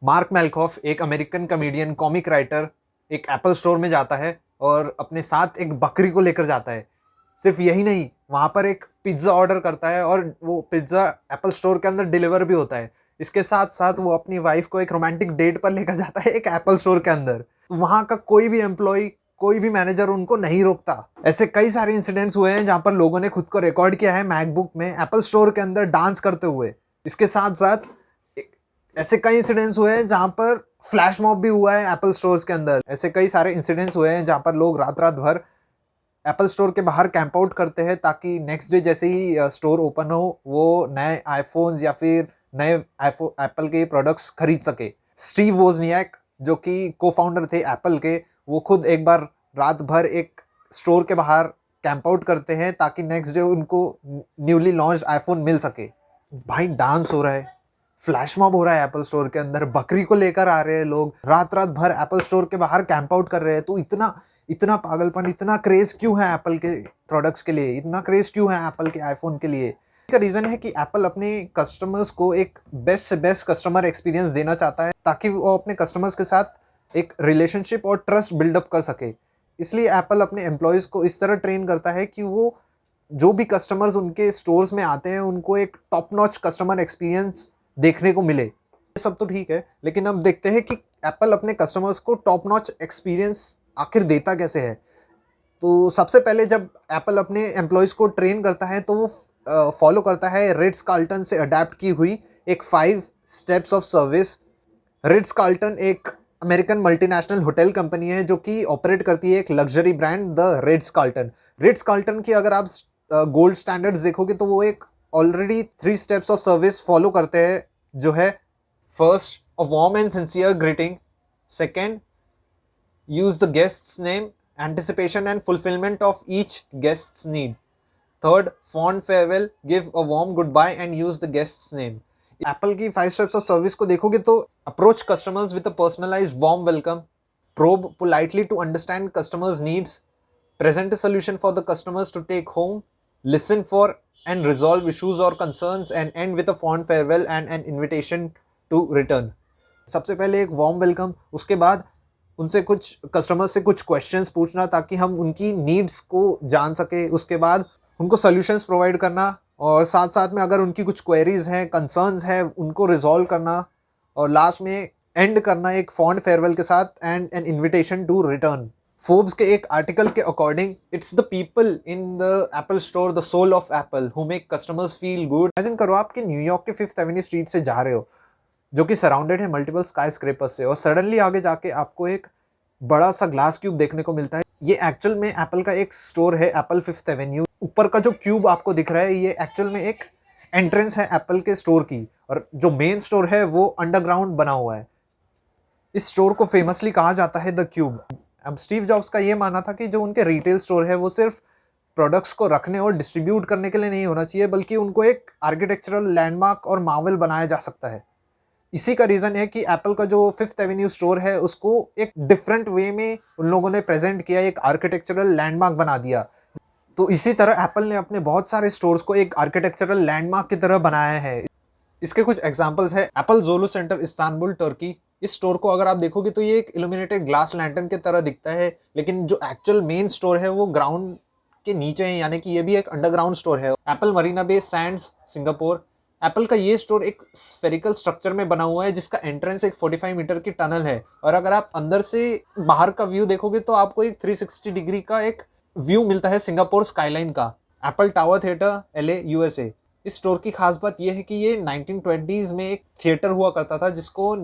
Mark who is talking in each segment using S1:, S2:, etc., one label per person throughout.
S1: Mark मेलकॉफ एक American comedian comic writer एक Apple store में जाता है और अपने साथ एक बकरी को लेकर जाता है। सिर्फ यही नहीं, वहाँ पर एक पिज्ज़ा ऑर्डर करता है और वो पिज्ज़ा एप्पल स्टोर के अंदर डिलीवर भी होता है। इसके साथ साथ वो अपनी वाइफ को एक रोमांटिक डेट पर लेकर जाता है एक एप्पल स्टोर के अंदर। तो वहाँ का कोई भी एम्प्लॉय, कोई भी मैनेजर उनको नहीं रोकता। ऐसे कई सारे इंसिडेंट्स हुए हैं जहाँ पर लोगों ने खुद को रिकॉर्ड किया है मैकबुक में एप्पल स्टोर के अंदर डांस करते हुए। इसके साथ साथ ऐसे कई इंसिडेंट्स हुए हैं जहाँ पर फ्लैश मॉब भी हुआ है एप्पल स्टोर्स के अंदर। ऐसे कई सारे इंसिडेंट्स हुए हैं जहाँ पर लोग रात रात भर एप्पल स्टोर के बाहर कैंप आउट करते हैं ताकि नेक्स्ट डे जैसे ही स्टोर ओपन हो वो नए आईफोन्स या फिर नए एप्पल के प्रोडक्ट्स खरीद सके। स्टीव वोजनियाक जो कि को फाउंडर थे एप्पल के, वो खुद एक बार रात भर एक स्टोर के बाहर कैंप आउट करते हैं ताकि नेक्स्ट डे उनको न्यूली लॉन्च आईफोन मिल सके। भाई डांस हो रहा है, फ्लैश मॉब हो रहा है एप्पल स्टोर के अंदर, बकरी को लेकर आ रहे हैं लोग, रात रात भर एप्पल स्टोर के बाहर कैंप आउट कर रहे हैं। तो इतना इतना पागलपन, इतना क्रेज क्यों है एप्पल के प्रोडक्ट्स के लिए, इतना क्रेज क्यों है एप्पल के आईफोन के लिए? इसका रीज़न है कि एप्पल अपने कस्टमर्स को एक बेस्ट से बेस्ट कस्टमर एक्सपीरियंस देना चाहता है ताकि वो अपने कस्टमर्स के साथ एक रिलेशनशिप और ट्रस्ट बिल्डअप कर सके। इसलिए एप्पल अपने एम्प्लॉयज़ को इस तरह ट्रेन करता है कि वो जो भी कस्टमर्स उनके स्टोर्स में आते हैं उनको एक टॉप नॉच कस्टमर एक्सपीरियंस देखने को मिले। ये सब तो ठीक है, लेकिन अब देखते हैं कि एप्पल अपने कस्टमर्स को टॉप नॉच एक्सपीरियंस आखिर देता कैसे है। तो सबसे पहले जब एप्पल अपने एम्प्लॉयज़ को ट्रेन करता है तो वो फॉलो करता है रिट्स कार्ल्टन से अडेप्ट की हुई एक 5 steps of service. Ritz Carlton एक अमेरिकन मल्टीनेशनल होटल कंपनी है जो कि ऑपरेट करती है एक luxury brand the Ritz Carlton. Ritz Carlton की अगर आप गोल्ड स्टैंडर्ड्स देखोगे तो वो एक already 3 steps of service follow करते हैं, जो है first a warm and sincere greeting, second use the guest's name, anticipation and fulfillment of each guest's need, third fond farewell, give a warm goodbye and use the guest's name। Apple की 5 steps of service को देखोगे तो approach customers with a personalised warm welcome, probe politely to understand customers needs, present a solution for the customers to take home, listen for and resolve issues or concerns and end with a fond farewell and an invitation to return। सबसे पहले एक warm welcome, उसके बाद उनसे कुछ customer से कुछ questions पूछना ताकि हम उनकी नीड्स को जान सके, उसके बाद उनको सॉल्यूशंस प्रोवाइड करना और साथ साथ में अगर उनकी कुछ क्वेरीज हैं, कंसर्न्स हैं, उनको रिजॉल्व करना और लास्ट में एंड करना एक फॉन्ड फेयरवेल के साथ and an invitation to return. Forbes के एक आर्टिकल के according it's the people in the Apple store the soul of Apple who make customers feel good. Imagine करो आप कि न्यूयॉर्क के 5th एवेन्यू स्ट्रीट से जा रहे हो जो कि सराउंडेड है मल्टीपल स्काई स्क्रेपर्स से, और सडनली आगे जाके आपको एक बड़ा सा ग्लास क्यूब देखने को मिलता है। ये एक्चुअल में एप्पल का एक स्टोर है एप्पल 5th एवेन्यू। ऊपर का जो क्यूब आपको दिख रहा है ये एक्चुअल में एक एंट्रेंस है एप्पल के स्टोर की, और जो मेन स्टोर है वो अंडरग्राउंड बना हुआ है। इस स्टोर को फेमसली कहा जाता है द क्यूब। अब स्टीव जॉब्स का ये मानना था कि जो उनके रिटेल स्टोर है वो सिर्फ प्रोडक्ट्स को रखने और डिस्ट्रीब्यूट करने के लिए नहीं होना चाहिए, बल्कि उनको एक आर्किटेक्चरल लैंडमार्क और मार्वल बनाया जा सकता है। इसी का रीज़न है कि एप्पल का जो 5th एवेन्यू स्टोर है उसको एक डिफरेंट वे में उन लोगों ने प्रेजेंट किया, एक आर्किटेक्चरल लैंडमार्क बना दिया। तो इसी तरह एप्पल ने अपने बहुत सारे स्टोर्स को एक आर्किटेक्चरल लैंडमार्क की तरह बनाया है। इसके कुछ एग्जांपल्स है एप्पल जोलो सेंटर इस्तांबुल टर्की। इस स्टोर को अगर आप देखोगे तो ये एक इल्यूमिनेटेड ग्लास लैंटर्न की तरह दिखता है, लेकिन जो एक्चुअल मेन स्टोर है वो ग्राउंड के नीचे है, यानी कि ये भी एक अंडरग्राउंड स्टोर है। Apple Marina Bay Sands Singapore. Apple का ये स्टोर एक स्फेरिकल स्ट्रक्चर में बना हुआ है जिसका एंट्रेंस एक 45 मीटर की टनल है, और अगर आप अंदर से बाहर का व्यू देखोगे तो आपको एक 360 डिग्री का एक व्यू मिलता है सिंगापुर स्काईलाइन का। Apple tower theatre LA USA। इस स्टोर की खास बात यह है कि ये 1920s में एक थिएटर हुआ करता था जिसको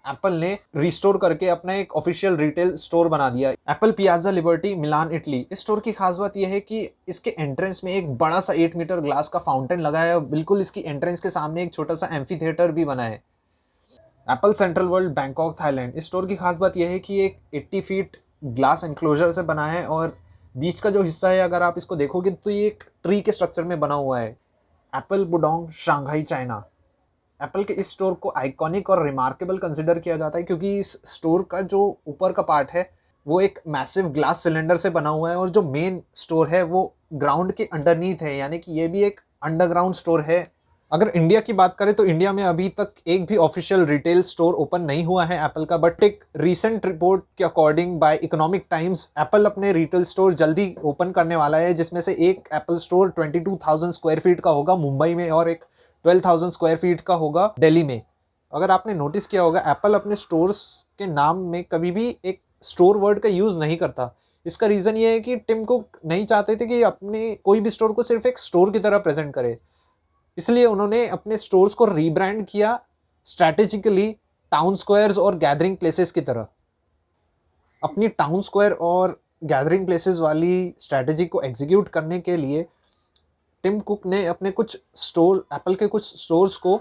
S1: एप्पल ने रिस्टोर करके अपना एक ऑफिशियल रिटेल स्टोर बना दिया। Apple piazza liberty Milan Italy. इस स्टोर की खास बात यह है कि इसके एंट्रेंस में एक बड़ा सा 8 मीटर ग्लास का फाउंटेन लगा है, और बिल्कुल इसकी एंट्रेंस के सामने एक छोटा सा एम्फी थिएटर भी बना है। Apple central world Bangkok Thailand. इस स्टोर की खास बात यह है कि एक 80 फीट ग्लास एनक्लोजर से बना है, और बीच का जो हिस्सा है अगर आप इसको देखोगे तो ये एक ट्री के स्ट्रक्चर में बना हुआ है। Apple Pudong Shanghai China. Apple के इस स्टोर को आइकॉनिक और रिमार्केबल कंसिडर किया जाता है क्योंकि इस स्टोर का जो ऊपर का पार्ट है वो एक मैसिव ग्लास सिलेंडर से बना हुआ है, और जो मेन स्टोर है वो ग्राउंड के अंडरनीथ है, यानी कि ये भी एक अंडरग्राउंड स्टोर है अगर इंडिया की बात करें तो इंडिया में अभी तक एक भी ऑफिशियल रिटेल स्टोर ओपन नहीं हुआ है एप्पल का, बट एक रीसेंट रिपोर्ट के according by Economic Times Apple अपने रिटेल स्टोर जल्दी ओपन करने वाला है, जिसमें से एक एप्पल स्टोर 22,000 स्क्वायर फीट का होगा मुंबई में और एक 12,000 स्क्वायर फीट का होगा दिल्ली में। अगर आपने नोटिस किया होगा, एप्पल अपने स्टोर्स के नाम में कभी भी एक स्टोर वर्ड का यूज़ नहीं करता। इसका रीज़न ये है कि टिम कुक नहीं चाहते थे कि अपने कोई भी स्टोर को सिर्फ एक स्टोर की तरह प्रेजेंट करे, इसलिए उन्होंने अपने स्टोर्स को रीब्रांड किया स्ट्रैटेजिकली टाउन स्क्वायर्स और गैदरिंग प्लेसेस की तरह। अपनी टाउन स्क्वायर और गैदरिंग प्लेसेस वाली स्ट्रैटेजी को एग्जीक्यूट करने के लिए टिम कुक ने अपने कुछ स्टोर, एप्पल के कुछ स्टोर्स को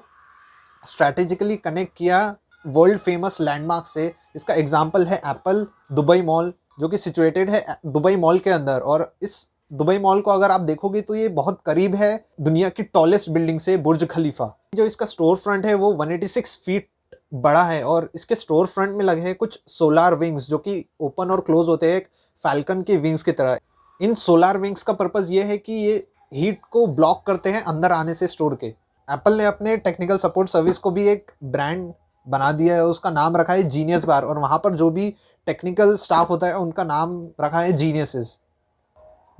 S1: स्ट्रैटेजिकली कनेक्ट किया वर्ल्ड फेमस लैंडमार्क से। इसका एग्जांपल है एप्पल दुबई मॉल, जो कि सिचुएटेड है दुबई मॉल के अंदर। और इस दुबई मॉल को अगर आप देखोगे तो ये बहुत करीब है दुनिया की टॉलेस्ट बिल्डिंग से, बुर्ज खलीफा। जो इसका स्टोर फ्रंट है वो 186 फीट बड़ा है और इसके स्टोर फ्रंट में लगे हैं कुछ सोलार विंग्स जो कि ओपन और क्लोज होते हैं एक फैल्कन के विंग्स की तरह। इन सोलार विंग्स का पर्पज़ ये है कि ये हीट को ब्लॉक करते हैं अंदर आने से स्टोर के। एप्पल ने अपने टेक्निकल सपोर्ट सर्विस को भी एक ब्रांड बना दिया है, उसका नाम रखा है जीनियस बार, और वहाँ पर जो भी टेक्निकल स्टाफ होता है उनका नाम रखा है जीनियसेस।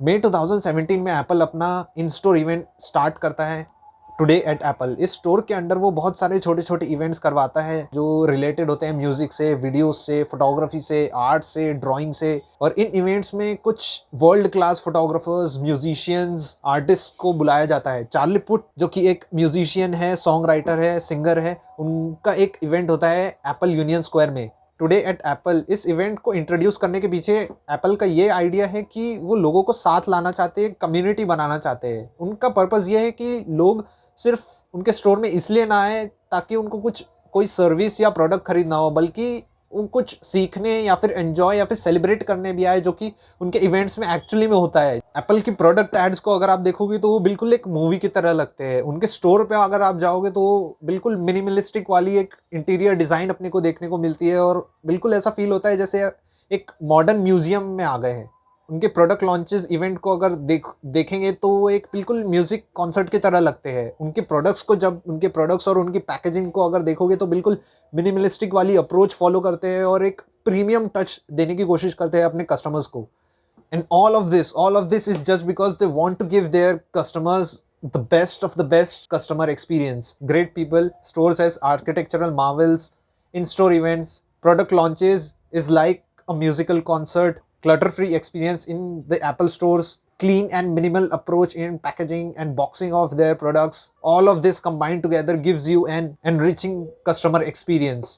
S1: मई 2017 में एप्पल अपना इन स्टोर इवेंट स्टार्ट करता है टुडे एट एप्पल। इस स्टोर के अंडर वो बहुत सारे छोटे छोटे इवेंट्स करवाता है जो रिलेटेड होते हैं म्यूजिक से, वीडियोस से, फोटोग्राफी से, आर्ट से, ड्राइंग से। और इन इवेंट्स में कुछ world class photographers, musicians, artist को बुलाया जाता है। चार्ली पुट जो कि एक म्यूजिशियन है, सॉन्ग राइटर है, सिंगर है, उनका एक इवेंट होता है एप्पल यूनियन स्क्वायर में टुडे एट एप्पल। इस इवेंट को इंट्रोड्यूस करने के पीछे एप्पल का ये आइडिया है कि वो लोगों को साथ लाना चाहते हैं, कम्युनिटी बनाना चाहते हैं। उनका पर्पज़ ये है कि लोग सिर्फ उनके स्टोर में इसलिए ना आए ताकि उनको कुछ कोई सर्विस या प्रोडक्ट खरीदना हो, बल्कि वो कुछ सीखने या फिर एंजॉय या फिर सेलिब्रेट करने भी आए, जो कि उनके इवेंट्स में एक्चुअली में होता है। एप्पल की प्रोडक्ट एड्स को अगर आप देखोगे तो वो बिल्कुल एक मूवी की तरह लगते हैं। उनके स्टोर पे अगर आप जाओगे तो बिल्कुल मिनिमलिस्टिक वाली एक इंटीरियर डिज़ाइन अपने को देखने को मिलती है और बिल्कुल ऐसा फील होता है जैसे एक मॉडर्न म्यूजियम में आ गए हैं। उनके प्रोडक्ट लॉन्चेस इवेंट को अगर देखेंगे तो वो एक बिल्कुल म्यूज़िक कॉन्सर्ट की तरह लगते हैं। उनके प्रोडक्ट्स को जब उनके प्रोडक्ट्स और उनकी पैकेजिंग को अगर देखोगे तो बिल्कुल मिनिमलिस्टिक वाली अप्रोच फॉलो करते हैं और एक प्रीमियम टच देने की कोशिश करते हैं अपने कस्टमर्स को। And all of this is just because they want to give their customers the best of the best customer experience. Great people, stores as architectural marvels, in-store events, product launches is like a musical concert, clutter-free experience in the Apple stores, clean and minimal approach in packaging and boxing of their products. All of this combined together gives you an enriching customer experience.